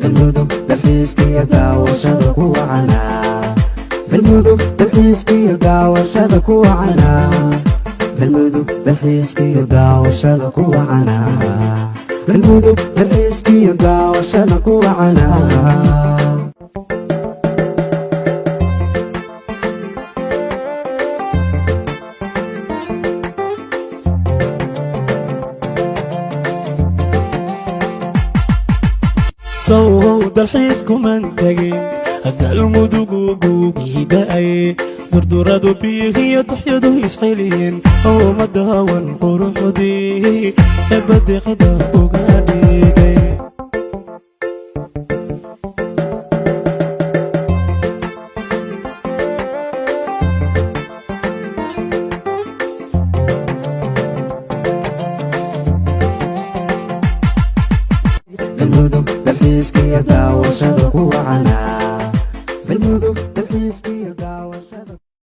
galmudug dalxiiskiyo daawashada ku wacana galmudug dalxiiskiyo daawashada ku wacana galmudug dalxiiskiyo daawashada ku wacana galmudug dalxiiskiyo daawashada ku wacana صوت الحيسكو من تجين galmudug guugiidaay durduradu biyihiyo duxyadu isxiliin oo madawan quruxdii ebadeqada uga dhigay galmudug dalxiiskiyo daawashada ku wacana galmudug dalxiiskiyo daawashada